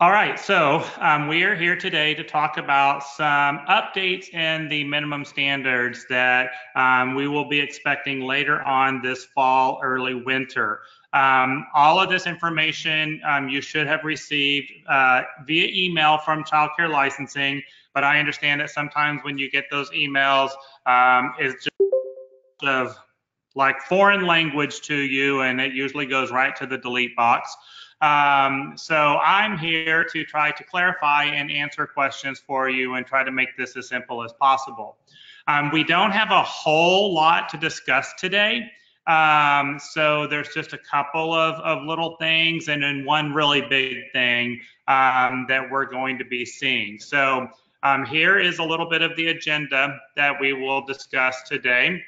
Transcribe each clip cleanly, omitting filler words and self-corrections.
All right, so we are here today to talk about some updates in the minimum standards that we will be expecting later on this fall, early winter. All of this information you should have received via email from Child Care Licensing, but I understand that sometimes when you get those emails, it's just of like foreign language to you, and it usually goes right to the delete box. So I'm here to try to clarify and answer questions for you and try to make this as simple as possible. We don't have a whole lot to discuss today. So there's just a couple of little things and then one really big thing that we're going to be seeing. So here is a little bit of the agenda that we will discuss today.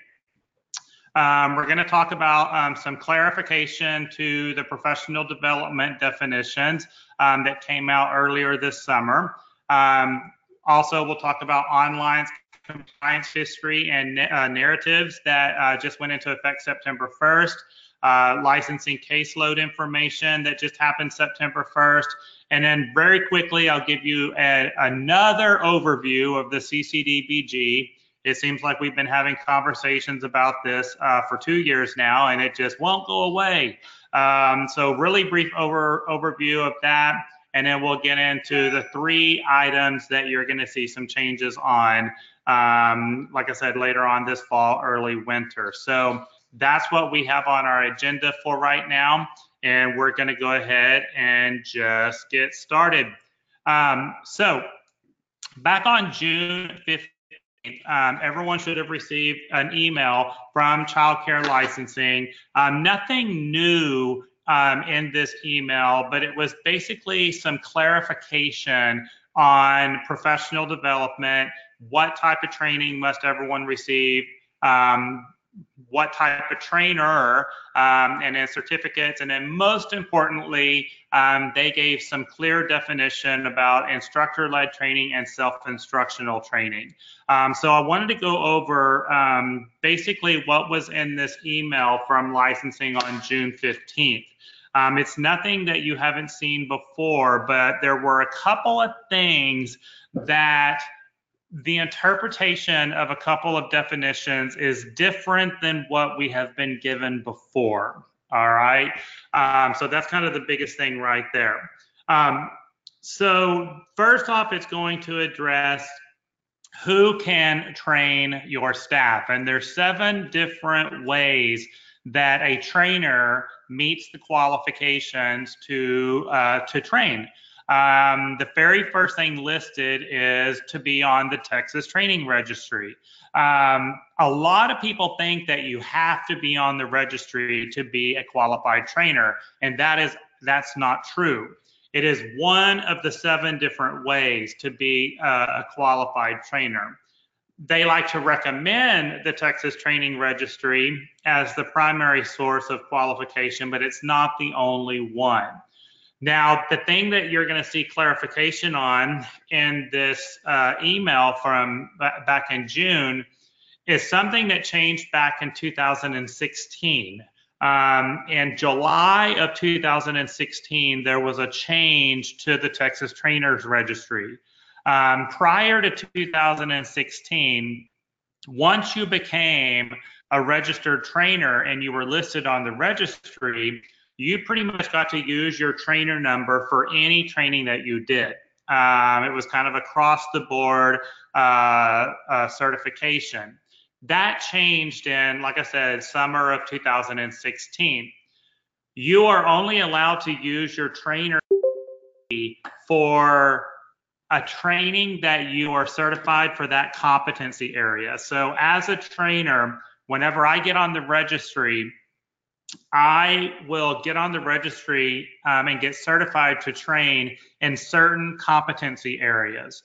We're going to talk about some clarification to the professional development definitions that came out earlier this summer. Also, we'll talk about online compliance history and narratives that just went into effect September 1st, licensing caseload information that just happened September 1st. And then very quickly, I'll give you another overview of the CCDBG. It seems like we've been having conversations about this for 2 years now, and it just won't go away. So really brief overview of that, and then we'll get into the 3 items that you're going to see some changes on, like I said, later on this fall, early winter. So that's what we have on our agenda for right now, and we're going to go ahead and just get started. So back on June 15th, everyone should have received an email from Child Care Licensing. Nothing new in this email, but it was basically some clarification on professional development, what type of training must everyone receive, what type of trainer, and then certificates, and then most importantly, they gave some clear definition about instructor-led training and self-instructional training. So I wanted to go over basically what was in this email from licensing on June 15th. It's nothing that you haven't seen before, but there were a couple of things that the interpretation of a couple of definitions is different than what we have been given before. All right. So that's kind of the biggest thing right there. So first off, it's going to address who can train your staff. And there's 7 different ways that a trainer meets the qualifications to train. The very first thing listed is to be on the Texas Training Registry. A lot of people think that you have to be on the registry to be a qualified trainer, and that's not true. It is one of the 7 different ways to be a qualified trainer. They like to recommend the Texas Training Registry as the primary source of qualification, but it's not the only one. Now, the thing that you're going to see clarification on in this email from back in June is something that changed back in 2016. In July of 2016, there was a change to the Texas Trainers Registry. Prior to 2016, once you became a registered trainer and you were listed on the registry, you pretty much got to use your trainer number for any training that you did. It was kind of across the board certification. That changed in, like I said, summer of 2016. You are only allowed to use your trainer for a training that you are certified for that competency area. So as a trainer, whenever I get on the registry, I will get on the registry and get certified to train in certain competency areas.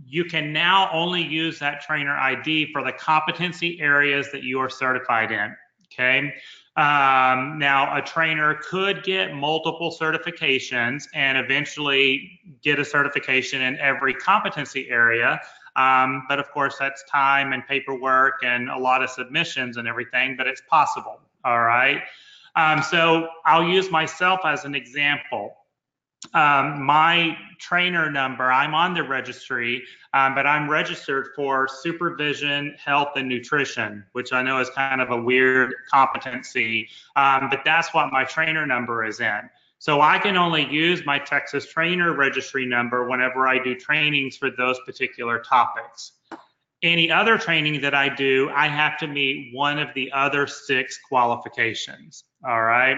You can now only use that trainer ID for the competency areas that you are certified in, okay? Now, a trainer could get multiple certifications and eventually get a certification in every competency area. But of course, that's time and paperwork and a lot of submissions and everything, but it's possible, all right? So I'll use myself as an example. my trainer number, I'm on the registry, but I'm registered for supervision, health, and nutrition, which I know is kind of a weird competency, but that's what my trainer number is in. So I can only use my Texas trainer registry number whenever I do trainings for those particular topics. Any other training that I do, I have to meet one of the other 6 qualifications, all right,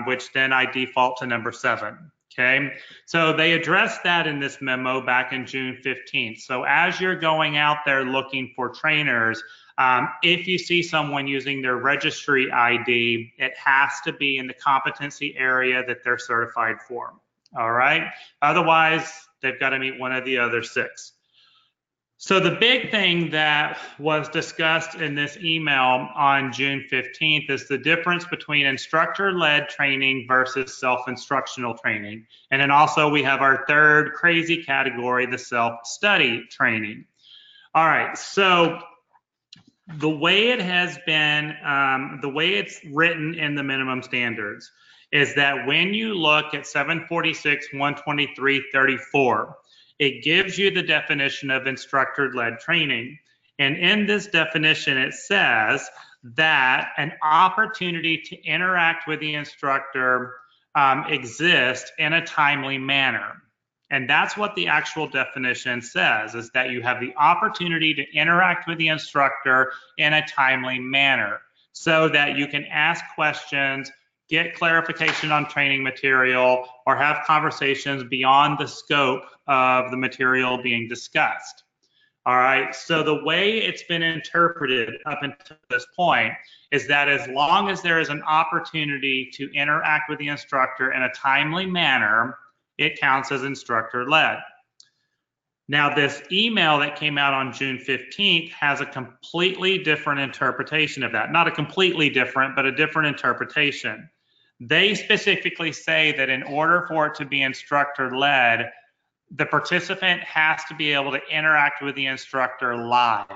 which then I default to number 7. Okay, so they addressed that in this memo back in June 15th. So as you're going out there looking for trainers, if you see someone using their registry ID, it has to be in the competency area that they're certified for. All right, otherwise they've got to meet one of the other 6. So the big thing that was discussed in this email on June 15th is the difference between instructor-led training versus self-instructional training. And then also we have our third crazy category, the self-study training. All right, so the way it has been, the way it's written in the minimum standards is that when you look at 746, 123, 34, it gives you the definition of instructor-led training. And in this definition, it says that an opportunity to interact with the instructor exists in a timely manner. And that's what the actual definition says, is that you have the opportunity to interact with the instructor in a timely manner so that you can ask questions, get clarification on training material, or have conversations beyond the scope of the material being discussed. All right, so the way it's been interpreted up until this point is that as long as there is an opportunity to interact with the instructor in a timely manner, it counts as instructor-led. Now, this email that came out on June 15th has a completely different interpretation of that. Not a completely different, but a different interpretation. They specifically say that in order for it to be instructor-led, the participant has to be able to interact with the instructor live,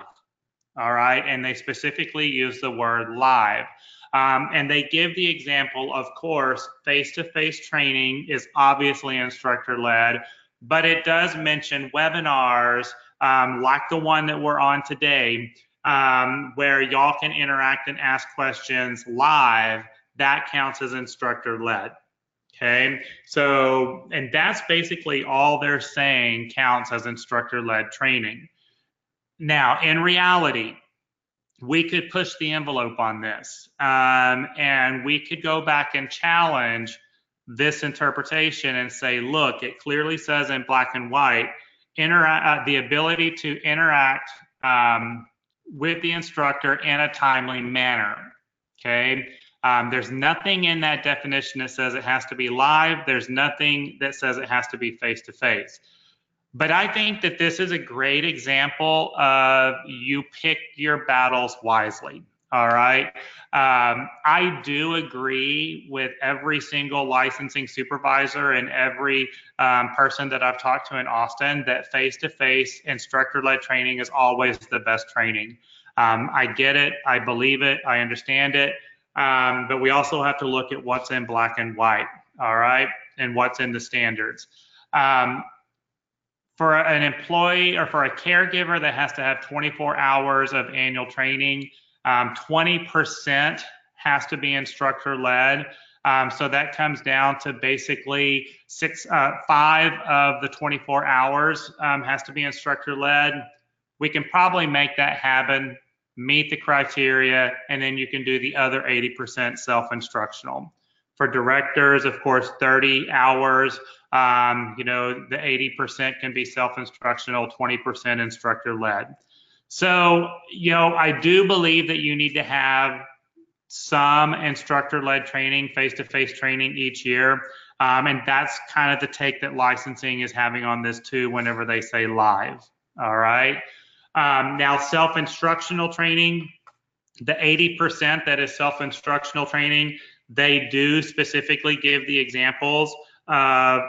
all right? And they specifically use the word live. And they give the example, of course, face-to-face training is obviously instructor-led, but it does mention webinars like the one that we're on today, where y'all can interact and ask questions live. That counts as instructor-led. Okay, so, and that's basically all they're saying counts as instructor-led training. Now, in reality, we could push the envelope on this, and we could go back and challenge this interpretation and say, look, it clearly says in black and white, the ability to interact with the instructor in a timely manner, okay? There's nothing in that definition that says it has to be live. There's nothing that says it has to be face-to-face. But I think that this is a great example of you pick your battles wisely, all right? I do agree with every single licensing supervisor and every person that I've talked to in Austin that face-to-face instructor-led training is always the best training. I get it, I believe it, I understand it. But we also have to look at what's in black and white, all right, and what's in the standards. For an employee or for a caregiver that has to have 24 hours of annual training, 20% has to be instructor-led. So that comes down to basically 5 of the 24 hours has to be instructor-led. We can probably make that happen, meet the criteria, and then you can do the other 80% self-instructional. For directors, of course, 30 hours, you know, the 80% can be self-instructional, 20% instructor-led. So, you know, I do believe that you need to have some instructor-led training, face-to-face training each year. And that's kind of the take that licensing is having on this too, whenever they say live, all right? Now, self-instructional training, the 80% that is self-instructional training, they do specifically give the examples of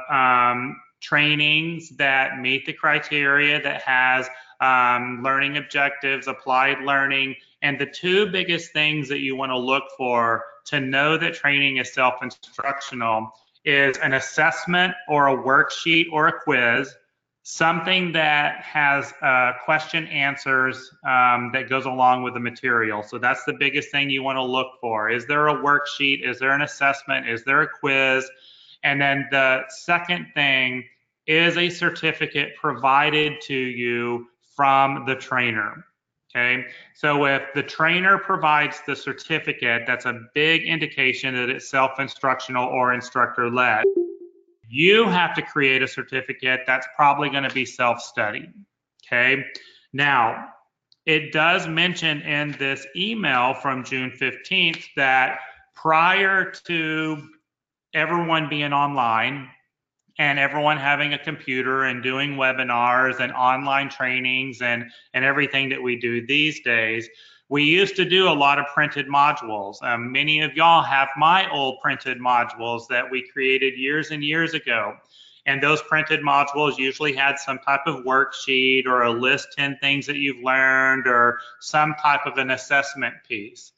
trainings that meet the criteria, that has learning objectives, applied learning, and the 2 biggest things that you want to look for to know that training is self-instructional is an assessment or a worksheet or a quiz, something that has question answers that goes along with the material. So that's the biggest thing you want to look for. Is there a worksheet? Is there an assessment? Is there a quiz? And then the second thing is a certificate provided to you from the trainer. Okay, so if the trainer provides the certificate, that's a big indication that it's self-instructional or instructor-led. You have to create a certificate that's probably going to be self-study. Okay, now it does mention in this email from June 15th that prior to everyone being online and everyone having a computer and doing webinars and online trainings and everything that we do these days, we used to do a lot of printed modules. Many of y'all have my old printed modules that we created years and years ago. And those printed modules usually had some type of worksheet or a list 10 things that you've learned or some type of an assessment piece.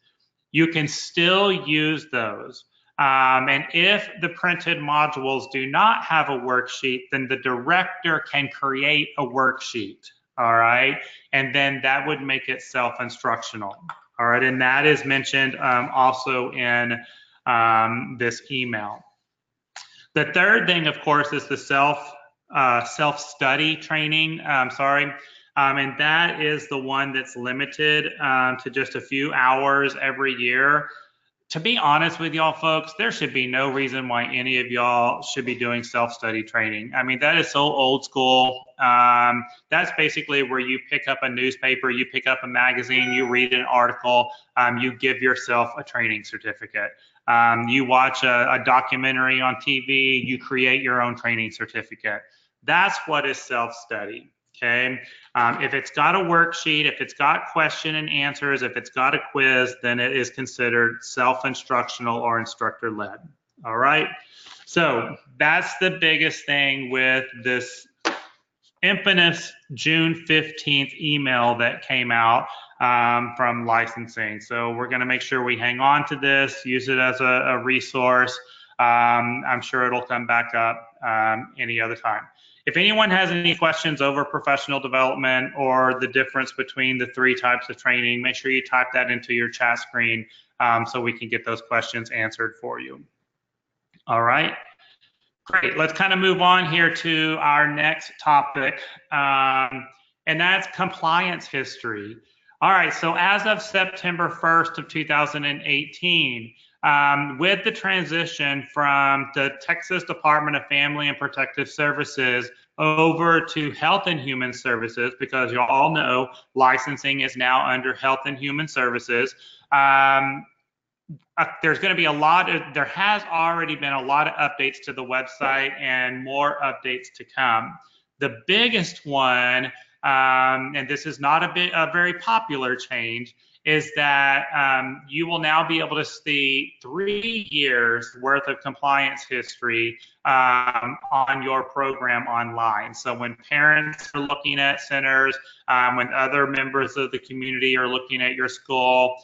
You can still use those. And if the printed modules do not have a worksheet, then the director can create a worksheet, all right? And then that would make it self-instructional, all right? And that is mentioned also in this email. The third thing, of course, is the self-study training, and that is the one that's limited to just a few hours every year. To be honest with y'all folks, there should be no reason why any of y'all should be doing self-study training. I mean, that is so old school. That's basically where you pick up a newspaper, you pick up a magazine, you read an article, you give yourself a training certificate. You watch a documentary on TV, you create your own training certificate. That's what is self-study. Okay, if it's got a worksheet, if it's got question and answers, if it's got a quiz, then it is considered self-instructional or instructor-led. All right, so that's the biggest thing with this infamous June 15th email that came out from licensing. So we're going to make sure we hang on to this, use it as a resource. I'm sure it'll come back up any other time. If anyone has any questions over professional development or the difference between the three types of training, make sure you type that into your chat screen so we can get those questions answered for you. All right, great. Let's kind of move on here to our next topic, and that's compliance history. All right, so as of September 1st of 2018, with the transition from the Texas Department of Family and Protective Services over to Health and Human Services, because you all know licensing is now under Health and Human Services, there's going to be there has already been a lot of updates to the website and more updates to come. The biggest one, and this is not a very popular change, is that you will now be able to see 3 years worth of compliance history on your program online. So when parents are looking at centers, when other members of the community are looking at your school,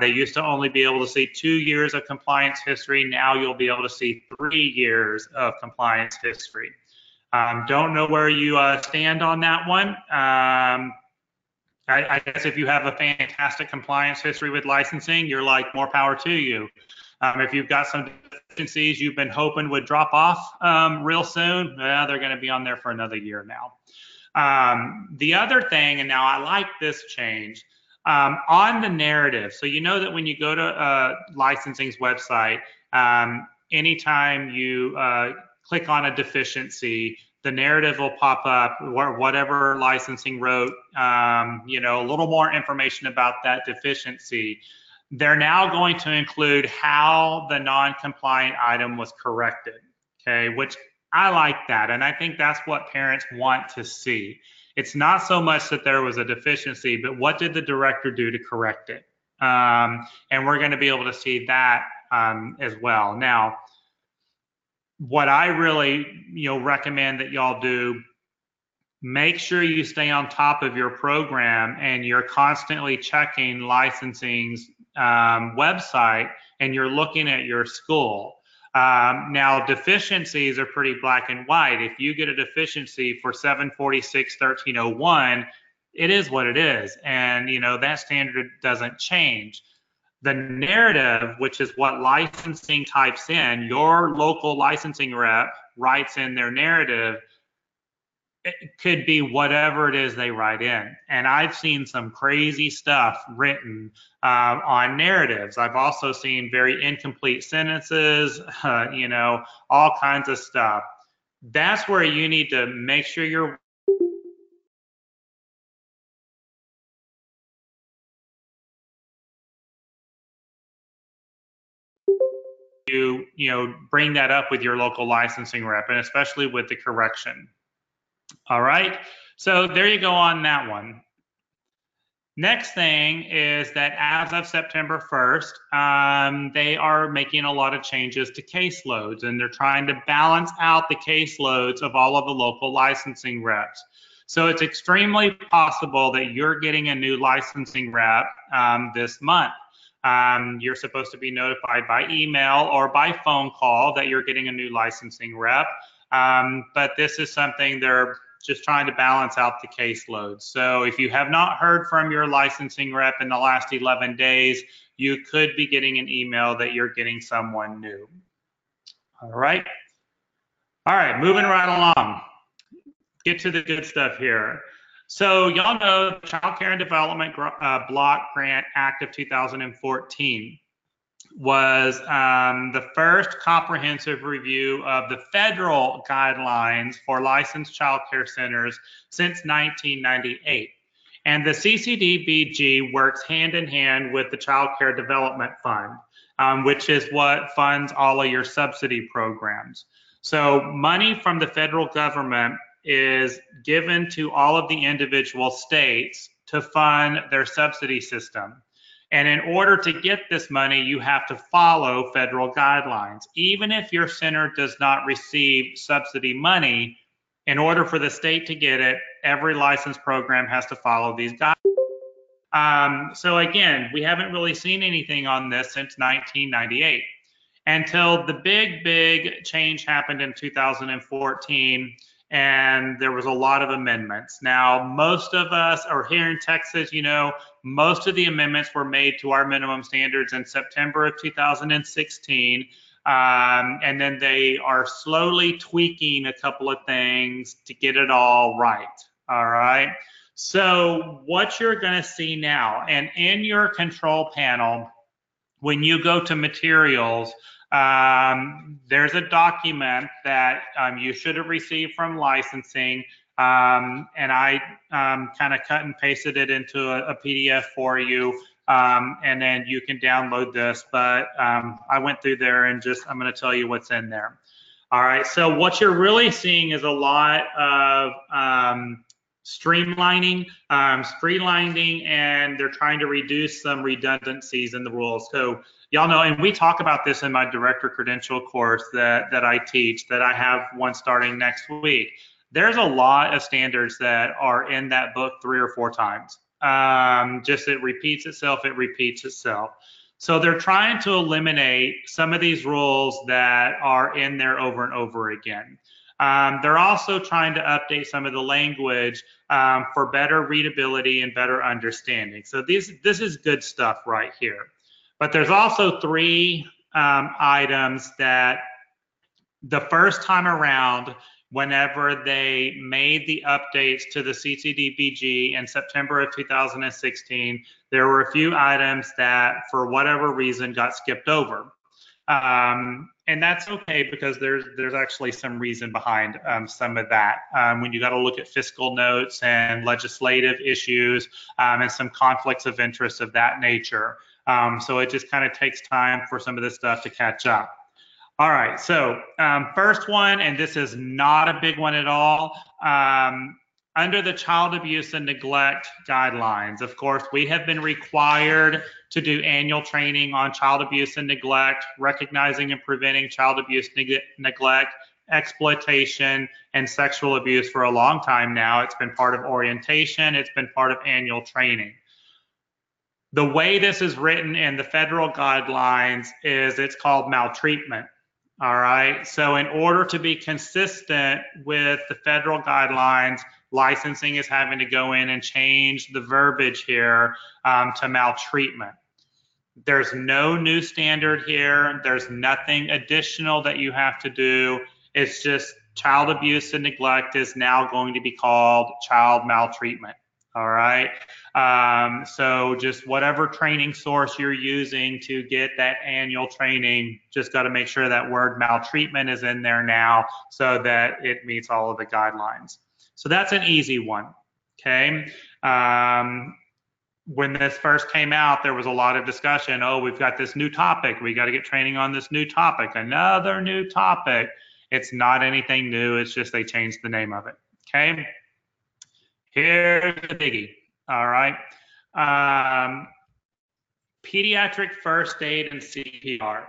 they used to only be able to see 2 years of compliance history. Now you'll be able to see 3 years of compliance history. Don't know where you stand on that one. I guess if you have a fantastic compliance history with licensing, you're like, more power to you. If you've got some deficiencies you've been hoping would drop off real soon, they're going to be on there for another year now. The other thing, and now I like this change, on the narrative. So you know that when you go to licensing's website, anytime you click on a deficiency, the narrative will pop up, whatever licensing wrote, you know, a little more information about that deficiency. They're now going to include how the non-compliant item was corrected, okay, which I like that. And I think that's what parents want to see. It's not so much that there was a deficiency, but what did the director do to correct it? And we're going to be able to see that as well. Now, what I really, recommend that y'all do, make sure you stay on top of your program and you're constantly checking licensing's website and you're looking at your school. Now, deficiencies are pretty black and white. If you get a deficiency for 746-1301, it is what it is. And, that standard doesn't change. The narrative, which is what licensing types in, your local licensing rep writes in their narrative, it could be whatever it is they write in. And I've seen some crazy stuff written on narratives. I've also seen very incomplete sentences, all kinds of stuff. That's where you need to make sure you're bring that up with your local licensing rep, and especially with the correction. All right, so there you go on that one. Next thing is that as of September 1st, they are making a lot of changes to caseloads, and they're trying to balance out the caseloads of all of the local licensing reps. So it's extremely possible that you're getting a new licensing rep this month. You're supposed to be notified by email or by phone call that you're getting a new licensing rep, but this is something they're just trying to balance out the caseload. So if you have not heard from your licensing rep in the last 11 days, you could be getting an email that you're getting someone new. All right, moving right along. Get to the good stuff here. So y'all know the Child Care and Development Block Grant Act of 2014 was the first comprehensive review of the federal guidelines for licensed child care centers since 1998. And the CCDBG works hand in hand with the Child Care Development Fund, which is what funds all of your subsidy programs. So money from the federal government is given to all of the individual states to fund their subsidy system. And in order to get this money, you have to follow federal guidelines. Even if your center does not receive subsidy money, in order for the state to get it, every licensed program has to follow these guidelines. So again, we haven't really seen anything on this since 1998, until the big change happened in 2014. And there was a lot of amendments. Now, most of us are here in Texas, most of the amendments were made to our minimum standards in September of 2016. And then they are slowly tweaking a couple of things to get it all right. All right. So what you're going to see now, and in your control panel, when you go to materials, there's a document that you should have received from licensing, and I kind of cut and pasted it into a PDF for you, and then you can download this, but I went through there and I'm going to tell you what's in there. All right, so what you're really seeing is a lot of streamlining, and they're trying to reduce some redundancies in the rules. So y'all know, and we talk about this in my director credential course that I teach, that I have one starting next week. There's a lot of standards that are in that book 3 or 4 times. It repeats itself. So they're trying to eliminate some of these rules that are in there over and over again. They're also trying to update some of the language for better readability and better understanding. So this is good stuff right here. But there's also 3 items that the first time around, whenever they made the updates to the CCDBG in September of 2016, there were a few items that, for whatever reason, got skipped over. And that's okay, because there's actually some reason behind some of that. When you got to look at fiscal notes and legislative issues and some conflicts of interest of that nature. So it just kind of takes time for some of this stuff to catch up. All right, so first one, and this is not a big one at all, under the child abuse and neglect guidelines. Of course, we have been required to do annual training on child abuse and neglect, recognizing and preventing child abuse, neglect, exploitation, and sexual abuse for a long time now. It's been part of orientation. It's been part of annual training. The way this is written in the federal guidelines is it's called maltreatment. All right, so in order to be consistent with the federal guidelines, licensing is having to go in and change the verbiage here to maltreatment. There's no new standard here. There's nothing additional that you have to do. It's just child abuse and neglect is now going to be called child maltreatment. All right. So just whatever training source you're using to get that annual training, just got to make sure that word maltreatment is in there now so that it meets all of the guidelines. So that's an easy one. Okay. When this first came out, there was a lot of discussion. Oh, we've got this new topic. We got to get training on this new topic. Another new topic. It's not anything new. It's just they changed the name of it. Okay. Here's the biggie. All right. Pediatric first aid and CPR.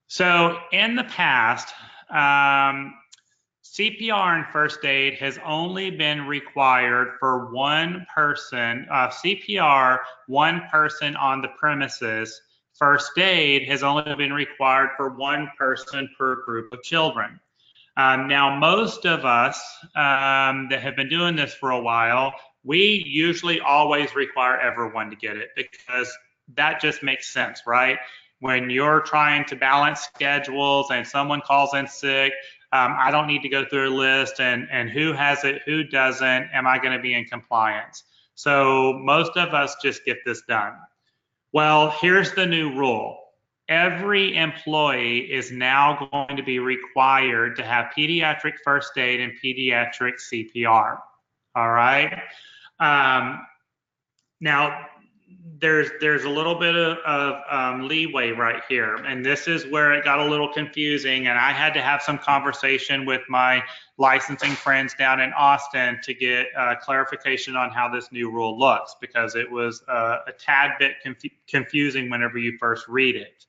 So in the past, CPR and first aid has only been required for one person, CPR, one person on the premises. First aid has only been required for one person per group of children. Now, most of us that have been doing this for a while, we usually always require everyone to get it because that just makes sense, right? When you're trying to balance schedules and someone calls in sick, I don't need to go through a list and who has it, who doesn't, am I going to be in compliance? So most of us just get this done. Well, here's the new rule. Every employee is now going to be required to have pediatric first aid and pediatric CPR. All right. Now, there's a little bit of leeway right here, and this is where it got a little confusing, and I had to have some conversation with my licensing friends down in Austin to get clarification on how this new rule looks, because it was a tad bit confusing whenever you first read it.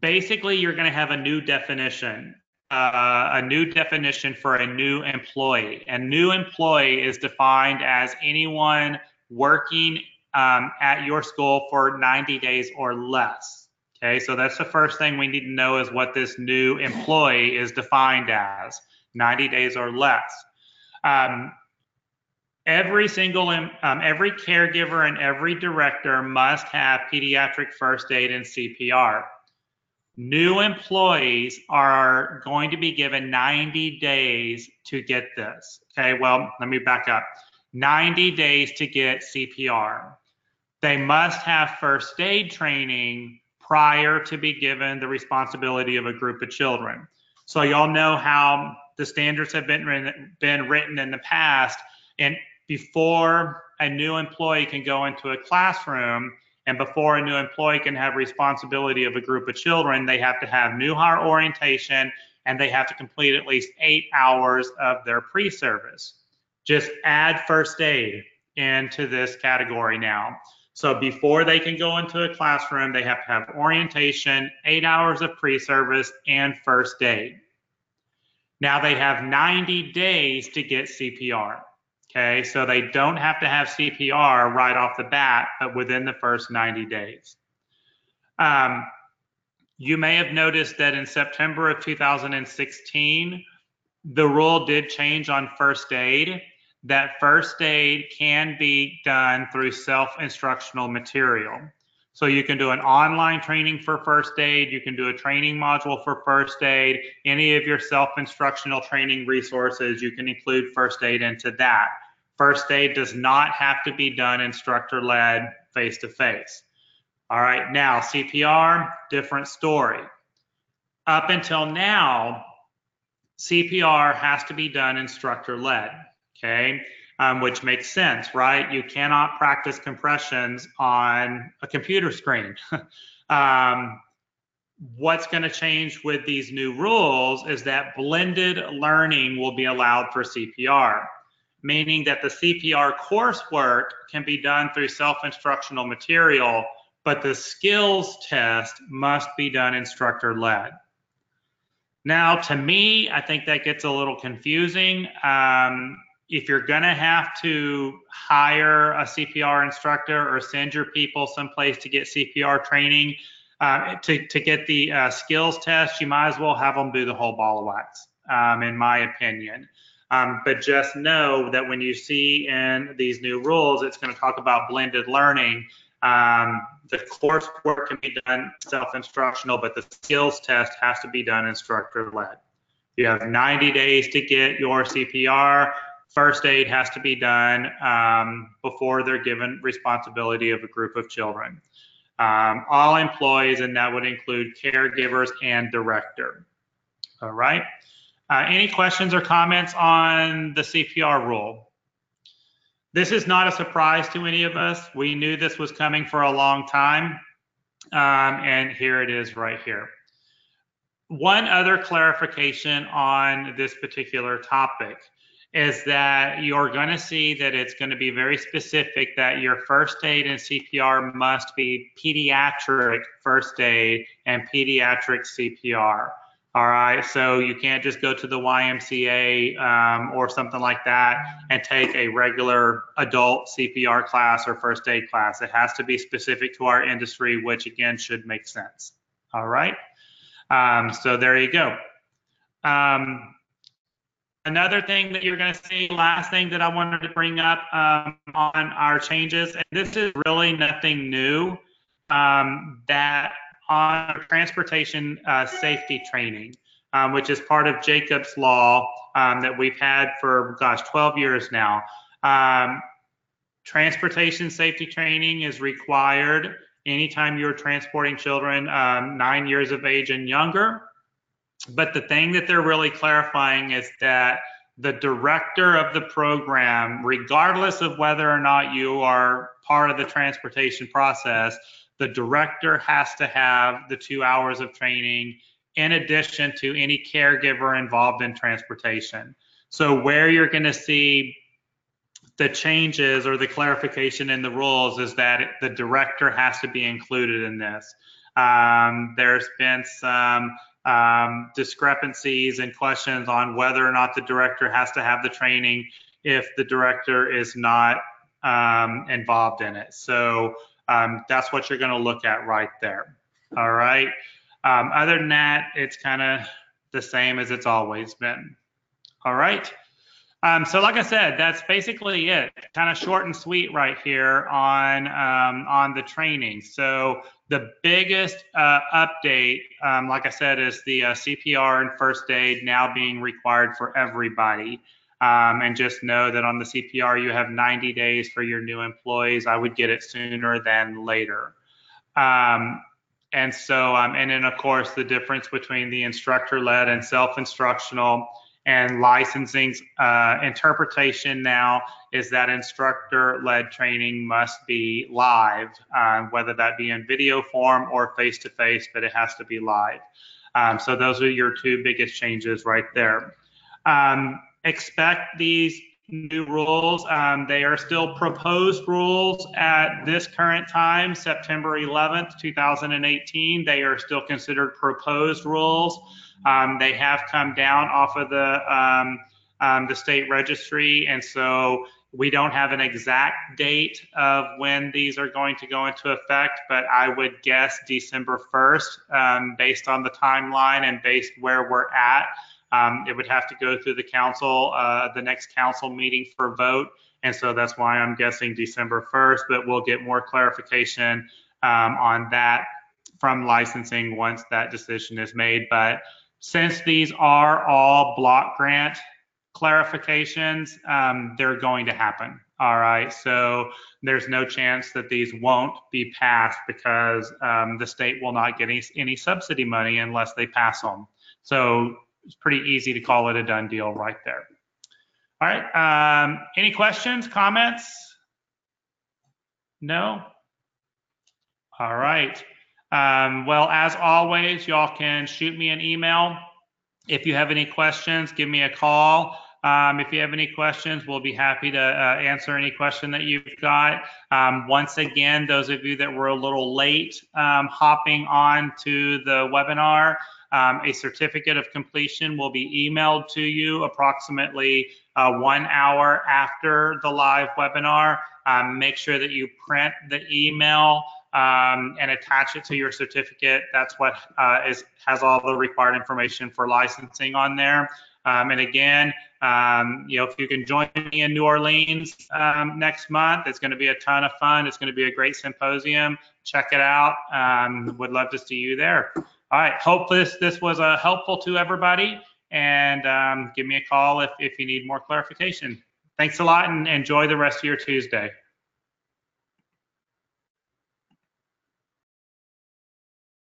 Basically, you're going to have a new definition for a new employee. A new employee is defined as anyone working at your school for 90 days or less. Okay, so that's the first thing we need to know is what this new employee is defined as, 90 days or less. Every caregiver and every director must have pediatric first aid and CPR. New employees are going to be given 90 days to get this. Okay, well, let me back up. 90 days to get CPR. They must have first aid training prior to be given the responsibility of a group of children. So y'all know how the standards have been written in the past, and before a new employee can go into a classroom, and before a new employee can have responsibility of a group of children, they have to have new hire orientation, and they have to complete at least 8 hours of their pre-service. Just add first aid into this category now. So before they can go into a classroom, they have to have orientation, 8 hours of pre-service, and first aid. Now they have 90 days to get CPR. Okay, so they don't have to have CPR right off the bat, but within the first 90 days. You may have noticed that in September of 2016, the rule did change on first aid, that first aid can be done through self-instructional material. So you can do an online training for first aid, you can do a training module for first aid, any of your self-instructional training resources, you can include first aid into that. First aid does not have to be done instructor-led face-to-face. All right, now CPR, different story. Up until now, CPR has to be done instructor-led, okay? Which makes sense, right? You cannot practice compressions on a computer screen. What's going to change with these new rules is that blended learning will be allowed for CPR, meaning that the CPR coursework can be done through self-instructional material, but the skills test must be done instructor-led. Now, to me, I think that gets a little confusing. If you're going to have to hire a CPR instructor or send your people someplace to get CPR training, To get the skills test, you might as well have them do the whole ball of wax, in my opinion. But just know that when you see in these new rules, it's going to talk about blended learning. The coursework can be done self-instructional, but the skills test has to be done instructor-led. You have 90 days to get your CPR. First aid has to be done before they're given responsibility of a group of children. All employees, and that would include caregivers and director. All right. Any questions or comments on the CPR rule? This is not a surprise to any of us. We knew this was coming for a long time, and here it is right here. One other clarification on this particular topic is that you're going to see that it's going to be very specific that your first aid and CPR must be pediatric first aid and pediatric CPR. All right, so you can't just go to the YMCA or something like that and take a regular adult CPR class or first aid class. It has to be specific to our industry, which again should make sense. All right, so there you go. Another thing that you're going to see, last thing that I wanted to bring up on our changes, and this is really nothing new, that on transportation safety training, which is part of Jacob's Law that we've had for, gosh, 12 years now. Transportation safety training is required anytime you're transporting children 9 years of age and younger. But the thing that they're really clarifying is that the director of the program, regardless of whether or not you are part of the transportation process, the director has to have the 2 hours of training in addition to any caregiver involved in transportation. So where you're going to see the changes or the clarification in the rules is that the director has to be included in this. There's been some discrepancies and questions on whether or not the director has to have the training if the director is not involved in it. So that's what you're going to look at right there. All right. Other than that, it's kind of the same as it's always been. All right. So like I said, that's basically it. Kind of short and sweet right here on the training. So the biggest update, like I said, is the CPR and first aid now being required for everybody. And just know that on the CPR, you have 90 days for your new employees. I would get it sooner than later. And then of course, the difference between the instructor-led and self-instructional and licensing's interpretation now is that instructor-led training must be live, whether that be in video form or face-to-face, but it has to be live. So those are your two biggest changes right there. Expect these new rules. They are still proposed rules at this current time, September 11th, 2018. They are still considered proposed rules. They have come down off of the state registry, and so we don't have an exact date of when these are going to go into effect, but I would guess December 1st, based on the timeline and based where we're at. It would have to go through the council, the next council meeting for vote, and so that's why I'm guessing December 1st, but we'll get more clarification on that from licensing once that decision is made. But since these are all block grant clarifications, they're going to happen. All right, so there's no chance that these won't be passed because the state will not get any subsidy money unless they pass them. So it's pretty easy to call it a done deal right there. All right, any questions, comments? No? All right. Well, as always, y'all can shoot me an email. If you have any questions, give me a call. If you have any questions, we'll be happy to answer any question that you've got. Once again, those of you that were a little late hopping on to the webinar, a certificate of completion will be emailed to you approximately 1 hour after the live webinar. Make sure that you print the email and attach it to your certificate. That's what has all the required information for licensing on there. And again, if you can join me in New Orleans next month, it's going to be a ton of fun. It's going to be a great symposium. Check it out. Would love to see you there. All right. Hope this was helpful to everybody. And give me a call if you need more clarification. Thanks a lot, and enjoy the rest of your Tuesday.